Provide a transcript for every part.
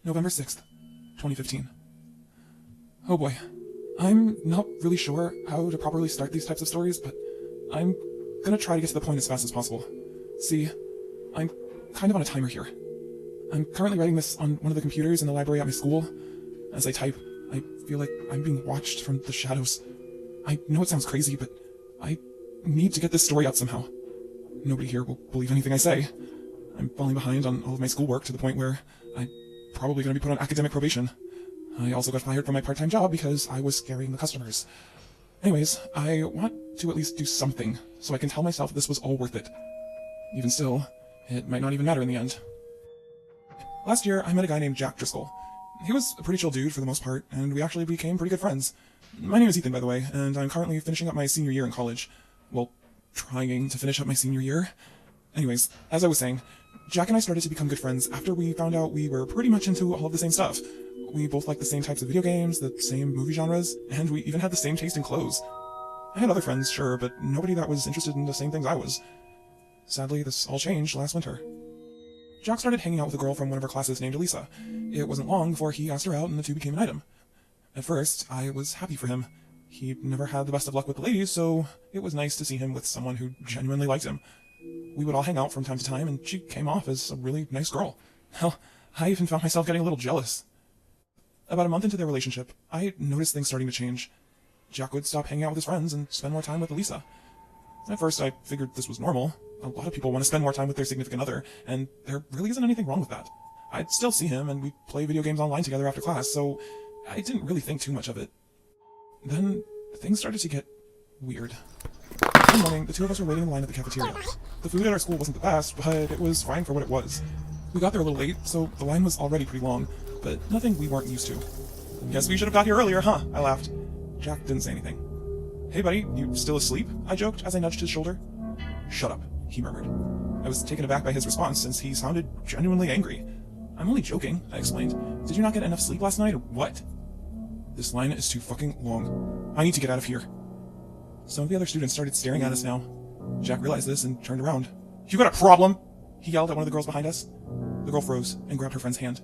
November 6th, 2015. Oh boy. I'm not really sure how to properly start these types of stories, but I'm gonna try to get to the point as fast as possible. See, I'm kind of on a timer here. I'm currently writing this on one of the computers in the library at my school. As I type, I feel like I'm being watched from the shadows. I know it sounds crazy, but I need to get this story out somehow. Nobody here will believe anything I say. I'm falling behind on all of my schoolwork to the point where I'm probably going to be put on academic probation. I also got fired from my part-time job because I was scaring the customers. Anyways, I want to at least do something so I can tell myself this was all worth it. Even still, it might not even matter in the end. Last year, I met a guy named Jack Driscoll. He was a pretty chill dude for the most part, and we actually became pretty good friends. My name is Ethan, by the way, and I'm currently finishing up my senior year in college. Well, trying to finish up my senior year. Anyways, as I was saying, Jack and I started to become good friends after we found out we were pretty much into all of the same stuff. We both liked the same types of video games, the same movie genres, and we even had the same taste in clothes. I had other friends, sure, but nobody that was interested in the same things I was. Sadly, this all changed last winter. Jack started hanging out with a girl from one of our classes named Elisa. It wasn't long before he asked her out and the two became an item. At first, I was happy for him. He never had the best of luck with the ladies, so it was nice to see him with someone who genuinely liked him. We would all hang out from time to time, and she came off as a really nice girl. Hell, I even found myself getting a little jealous. About a month into their relationship, I noticed things starting to change. Jack would stop hanging out with his friends and spend more time with Elisa. At first, I figured this was normal. A lot of people want to spend more time with their significant other, and there really isn't anything wrong with that. I'd still see him, and we'd play video games online together after class, so I didn't really think too much of it. Then, things started to get weird. One morning, the two of us were waiting in line at the cafeteria. The food at our school wasn't the best, but it was fine for what it was. We got there a little late, so the line was already pretty long, but nothing we weren't used to. Guess we should have got here earlier, huh? I laughed. Jack didn't say anything. Hey buddy, you still asleep? I joked as I nudged his shoulder. Shut up, he murmured. I was taken aback by his response since he sounded genuinely angry. I'm only joking, I explained. Did you not get enough sleep last night, or what? This line is too fucking long. I need to get out of here. Some of the other students started staring at us now. Jack realized this and turned around. You got a problem? He yelled at one of the girls behind us. The girl froze and grabbed her friend's hand.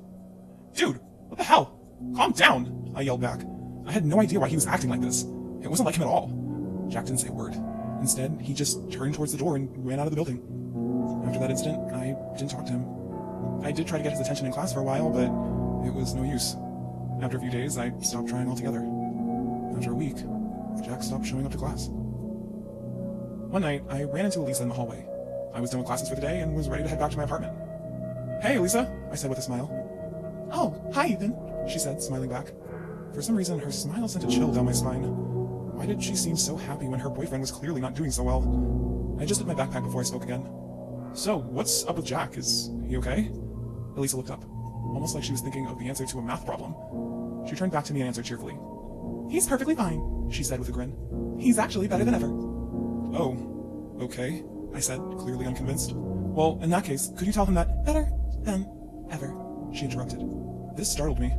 Dude, what the hell? Calm down, I yelled back. I had no idea why he was acting like this. It wasn't like him at all. Jack didn't say a word. Instead, he just turned towards the door and ran out of the building. After that incident, I didn't talk to him. I did try to get his attention in class for a while, but it was no use. After a few days, I stopped trying altogether. After a week, Jack stopped showing up to class. One night, I ran into Elisa in the hallway. I was done with classes for the day and was ready to head back to my apartment. Hey, Elisa, I said with a smile. Oh, hi, Ethan, she said, smiling back. For some reason, her smile sent a chill down my spine. Why did she seem so happy when her boyfriend was clearly not doing so well? I adjusted my backpack before I spoke again. So, what's up with Jack? Is he okay? Elisa looked up, almost like she was thinking of the answer to a math problem. She turned back to me and answered cheerfully. He's perfectly fine, she said with a grin. He's actually better than ever. Oh, okay, I said, clearly unconvinced. Well, in that case, could you tell him that better than ever? She interrupted. This startled me.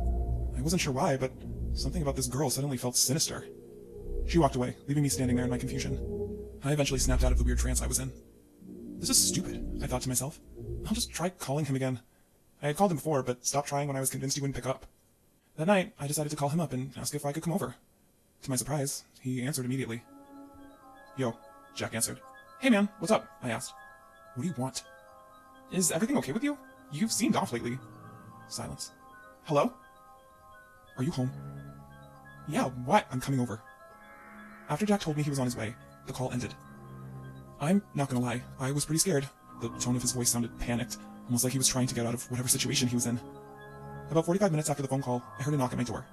I wasn't sure why, but something about this girl suddenly felt sinister. She walked away, leaving me standing there in my confusion. I eventually snapped out of the weird trance I was in. This is stupid, I thought to myself. I'll just try calling him again. I had called him before, but stopped trying when I was convinced he wouldn't pick up. That night, I decided to call him up and ask if I could come over. To my surprise, he answered immediately. Yo, Jack answered. Hey man, what's up? I asked. What do you want? Is everything okay with you? You've seemed off lately. Silence. Hello? Are you home? Yeah, what? I'm coming over. After Jack told me he was on his way, the call ended. I'm not gonna lie, I was pretty scared. The tone of his voice sounded panicked, almost like he was trying to get out of whatever situation he was in. About 45 minutes after the phone call, I heard a knock at my door.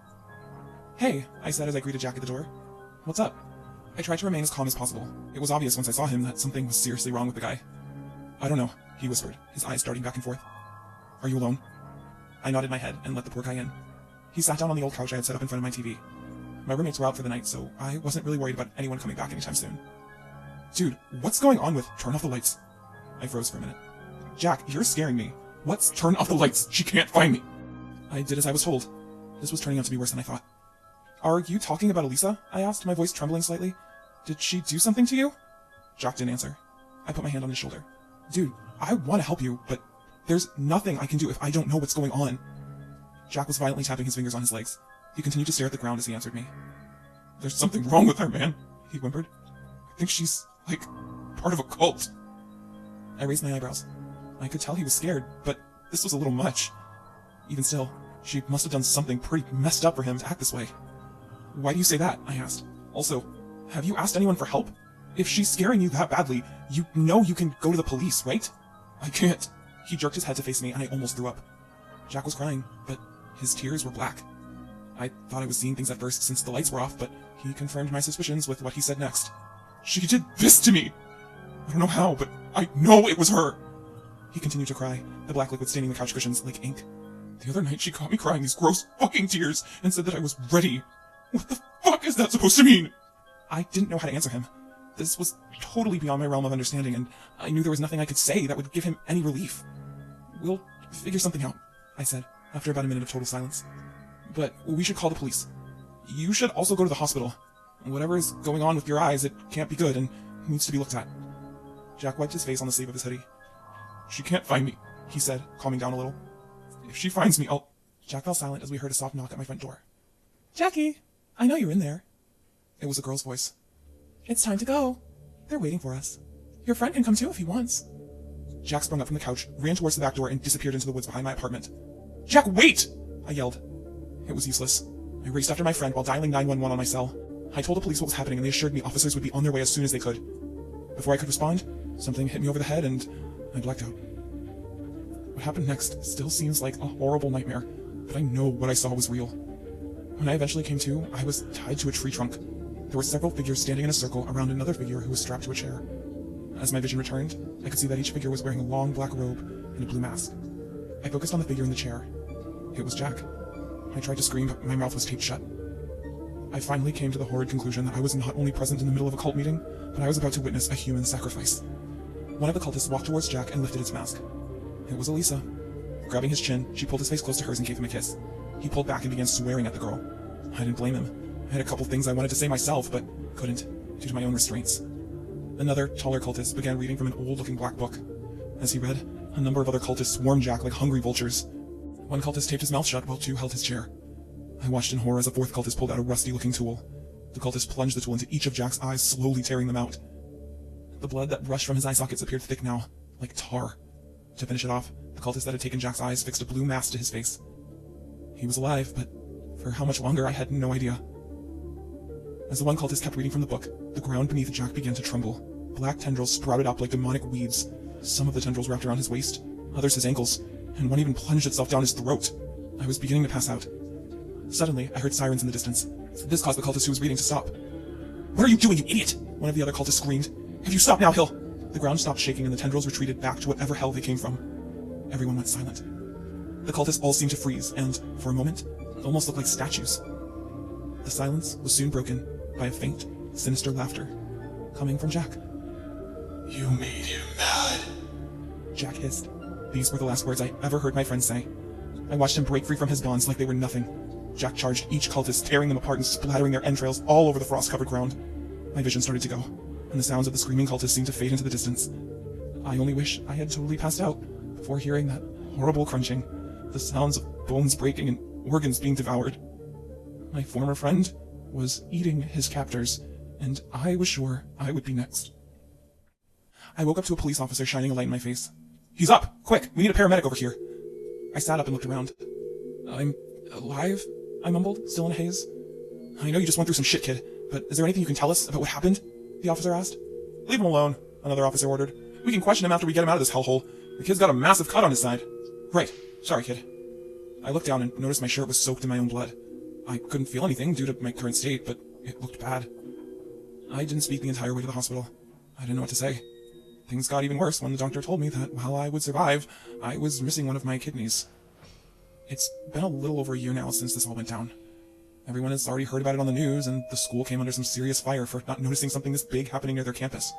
Hey, I said as I greeted Jack at the door. What's up? I tried to remain as calm as possible. It was obvious once I saw him that something was seriously wrong with the guy. I don't know, he whispered, his eyes darting back and forth. Are you alone? I nodded my head and let the poor guy in. He sat down on the old couch I had set up in front of my TV. My roommates were out for the night, so I wasn't really worried about anyone coming back anytime soon. Dude, what's going on with turn off the lights? I froze for a minute. Jack, you're scaring me. What's turn off the lights? She can't find me. I did as I was told. This was turning out to be worse than I thought. Are you talking about Elisa? I asked, my voice trembling slightly. Did she do something to you? Jack didn't answer. I put my hand on his shoulder. Dude, I want to help you, but there's nothing I can do if I don't know what's going on. Jack was violently tapping his fingers on his legs. He continued to stare at the ground as he answered me. "There's something wrong with her, man," he whimpered. "I think she's, like, part of a cult." I raised my eyebrows. I could tell he was scared, but this was a little much. Even still, she must have done something pretty messed up for him to act this way. "Why do you say that?" I asked. "Also, have you asked anyone for help? If she's scaring you that badly, you know you can go to the police, right?" "I can't." He jerked his head to face me, and I almost threw up. Jack was crying, but his tears were black. I thought I was seeing things at first since the lights were off, but he confirmed my suspicions with what he said next. "She did this to me! I don't know how, but I know it was her!" He continued to cry, the black liquid staining the couch cushions like ink. "The other night she caught me crying these gross fucking tears and said that I was ready. What the fuck is that supposed to mean?" I didn't know how to answer him. This was totally beyond my realm of understanding, and I knew there was nothing I could say that would give him any relief. "We'll figure something out," I said, after about a minute of total silence. "But we should call the police. You should also go to the hospital. Whatever is going on with your eyes, it can't be good and needs to be looked at." Jack wiped his face on the sleeve of his hoodie. "She can't find me," he said, calming down a little. "If she finds me, I'll—" Jack fell silent as we heard a soft knock at my front door. "Jackie, I know you're in there." It was a girl's voice. "It's time to go. They're waiting for us. Your friend can come too if he wants." Jack sprung up from the couch, ran towards the back door, and disappeared into the woods behind my apartment. "Jack, wait!" I yelled. It was useless. I raced after my friend while dialing 911 on my cell. I told the police what was happening, and they assured me officers would be on their way as soon as they could. Before I could respond, something hit me over the head, and I blacked out. What happened next still seems like a horrible nightmare, but I know what I saw was real. When I eventually came to, I was tied to a tree trunk. There were several figures standing in a circle around another figure who was strapped to a chair. As my vision returned, I could see that each figure was wearing a long black robe and a blue mask. I focused on the figure in the chair. It was Jack. I tried to scream, but my mouth was taped shut. I finally came to the horrid conclusion that I was not only present in the middle of a cult meeting, but I was about to witness a human sacrifice. One of the cultists walked towards Jack and lifted its mask. It was Elisa. Grabbing his chin, she pulled his face close to hers and gave him a kiss. He pulled back and began swearing at the girl. I didn't blame him. I had a couple things I wanted to say myself, but couldn't, due to my own restraints. Another, taller cultist began reading from an old-looking black book. As he read, a number of other cultists swarmed Jack like hungry vultures. One cultist taped his mouth shut while two held his chair. I watched in horror as a fourth cultist pulled out a rusty-looking tool. The cultist plunged the tool into each of Jack's eyes, slowly tearing them out. The blood that rushed from his eye sockets appeared thick now, like tar. To finish it off, the cultist that had taken Jack's eyes fixed a blue mask to his face. He was alive, but for how much longer I had no idea. As the one cultist kept reading from the book, the ground beneath Jack began to tremble. Black tendrils sprouted up like demonic weeds. Some of the tendrils wrapped around his waist, others his ankles, and one even plunged itself down his throat. I was beginning to pass out. Suddenly, I heard sirens in the distance. This caused the cultist who was reading to stop. "What are you doing, you idiot?" one of the other cultists screamed. "If you stop now, he'll—" The ground stopped shaking and the tendrils retreated back to whatever hell they came from. Everyone went silent. The cultists all seemed to freeze, and, for a moment, almost looked like statues. The silence was soon broken by a faint, sinister laughter, coming from Jack. "You made him mad," Jack hissed. These were the last words I ever heard my friend say. I watched him break free from his bonds like they were nothing. Jack charged each cultist, tearing them apart and splattering their entrails all over the frost-covered ground. My vision started to go, and the sounds of the screaming cultists seemed to fade into the distance. I only wish I had totally passed out before hearing that horrible crunching, the sounds of bones breaking and organs being devoured. My former friend was eating his captors, and I was sure I would be next. I woke up to a police officer shining a light in my face. "He's up! Quick! We need a paramedic over here!" I sat up and looked around. "I'm alive?" I mumbled, still in a haze. "I know you just went through some shit, kid, but is there anything you can tell us about what happened?" the officer asked. "Leave him alone," another officer ordered. "We can question him after we get him out of this hellhole. The kid's got a massive cut on his side." "Right. Sorry, kid." I looked down and noticed my shirt was soaked in my own blood. I couldn't feel anything due to my current state, but it looked bad. I didn't speak the entire way to the hospital. I didn't know what to say. Things got even worse when the doctor told me that while I would survive, I was missing one of my kidneys. It's been a little over a year now since this all went down. Everyone has already heard about it on the news, and the school came under some serious fire for not noticing something this big happening near their campus.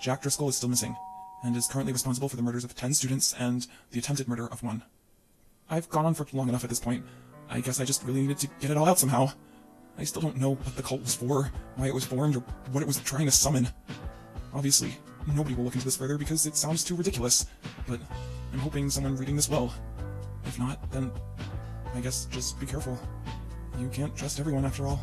Jack Driscoll is still missing, and is currently responsible for the murders of 10 students and the attempted murder of 1. I've gone on for long enough at this point. I guess I just really needed to get it all out somehow. I still don't know what the cult was for, why it was formed, or what it was trying to summon. Obviously, nobody will look into this further because it sounds too ridiculous, but I'm hoping someone reading this will. If not, then I guess just be careful. You can't trust everyone after all.